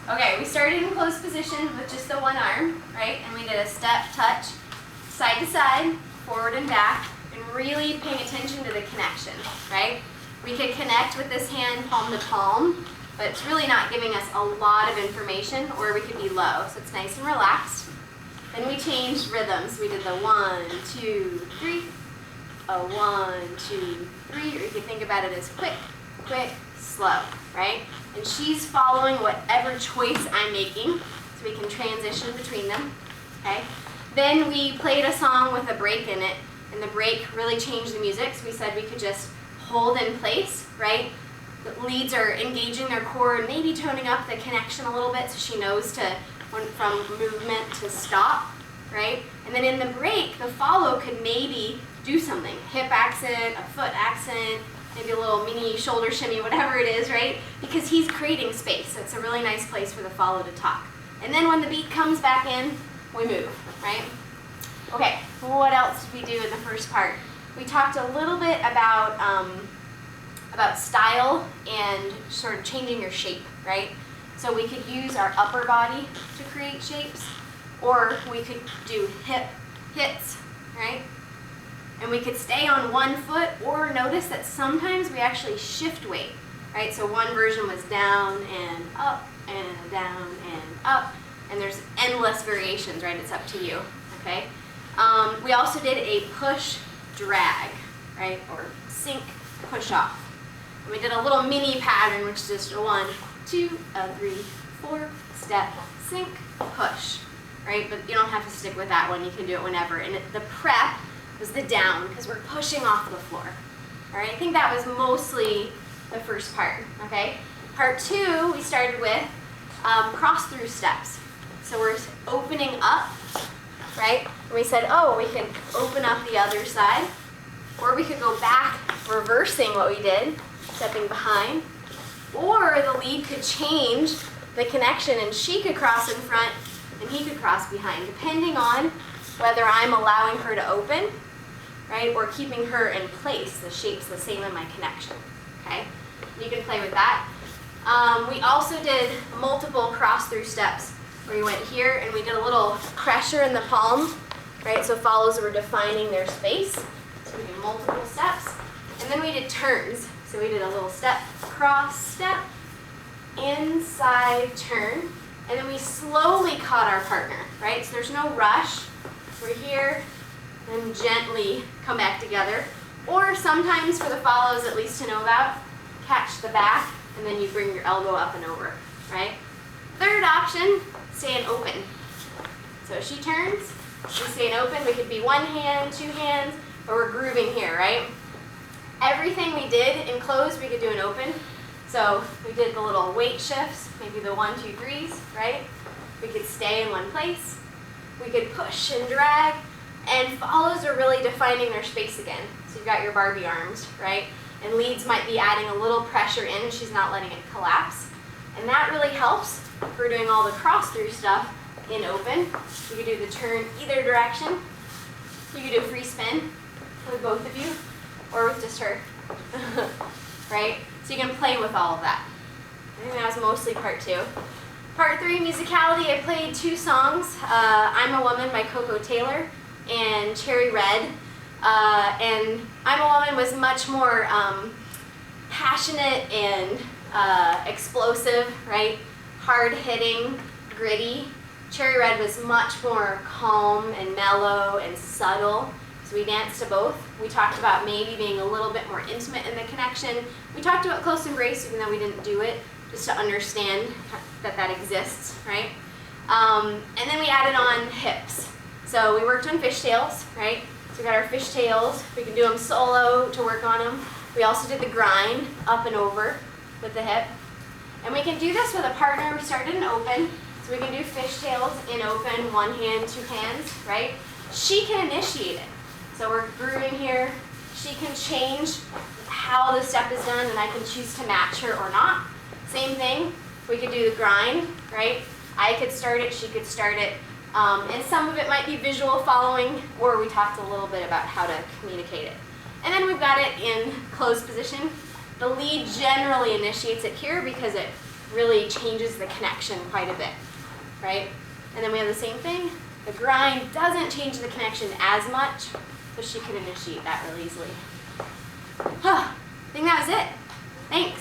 Okay, we started in closed position with just the one arm, right? And we did a step, touch, side to side, forward and back, and really paying attention to the connection, right? We could connect with this hand palm to palm, but it's really not giving us a lot of information, or we could be low, so it's nice and relaxed. Then we changed rhythms. We did the 1, 2, 3, a 1, 2, 3, or you can think about it as quick, quick, slow, right? And she's following whatever choice I'm making, so we can transition between them, okay? Then we played a song with a break in it, and the break really changed the music, so we said we could just hold in place, right? The leads are engaging their core and maybe toning up the connection a little bit so she knows to, from movement to stop, right? And then in the break, the follow could maybe do something, hip accent, a foot accent, maybe a little mini shoulder shimmy, whatever it is, right? Because he's creating space, so it's a really nice place for the follow to talk. And then when the beat comes back in, we move, right? Okay, what else did we do in the first part? We talked a little bit about style and sort of changing your shape, right? So we could use our upper body to create shapes, or we could do hits, right? And we could stay on one foot, or notice that sometimes we actually shift weight, right? So one version was down and up, and down and up, and there's endless variations, right? It's up to you, okay? We also did a push drag, right? Or sink, push off. And we did a little mini pattern, which is just a 1, 2, 3, 4, step, sink, push, right? But you don't have to stick with that one. You can do it whenever. And the prep was the down, because we're pushing off the floor. All right, I think that was mostly the first part, okay? Part 2, we started with cross-through steps. So we're opening up, right? And we said, oh, we can open up the other side, or we could go back, reversing what we did, stepping behind, or the lead could change the connection, and she could cross in front, and he could cross behind, depending on whether I'm allowing her to open, right, or keeping her in place. The shape's the same in my connection, okay? You can play with that. We also did multiple cross-through steps, where we went here and we did a little pressure in the palm, right, so follows were defining their space. So we did multiple steps. And then we did turns. So we did a little step, cross, step, inside, turn, and then we slowly caught our partner, right? So there's no rush. We're here, and gently come back together. Or sometimes for the follows, at least to know about, catch the back, and then you bring your elbow up and over, right? Third option, staying open. So she turns, we staying open. We could be one hand, two hands, or we're grooving here, right? Everything we did in closed, we could do in open. So we did the little weight shifts, maybe the 1, 2, 3s, right? We could stay in one place. We could push and drag, and follows are really defining their space again. So you've got your Barbie arms, right? And leads might be adding a little pressure in, and she's not letting it collapse. And that really helps if we're doing all the cross-through stuff in open. You could do the turn either direction. You could do a free spin with both of you, or with just her, right? So you can play with all of that. I think that was mostly part 2. Part 3, musicality, I played 2 songs, I'm a Woman by Coco Taylor and Cherry Red. And I'm a Woman was much more passionate and explosive, right? Hard-hitting, gritty. Cherry Red was much more calm and mellow and subtle. So we danced to both. We talked about maybe being a little bit more intimate in the connection. We talked about close embrace, even though we didn't do it, just to understand that that exists, right? And then we added on hips. So we worked on fishtails, right? So we got our fishtails. We can do them solo to work on them. We also did the grind, up and over with the hip. And we can do this with a partner. We started in open. So we can do fishtails in open, one hand, two hands, right? She can initiate it. So we're grooving here. She can change how the step is done, and I can choose to match her or not. Same thing, we could do the grind, right? I could start it, she could start it. And some of it might be visual following, or we talked a little bit about how to communicate it. And then we've got it in closed position. The lead generally initiates it here because it really changes the connection quite a bit, right? And then we have the same thing. The grind doesn't change the connection as much, so she can initiate that really easily. I think that was it. Thanks.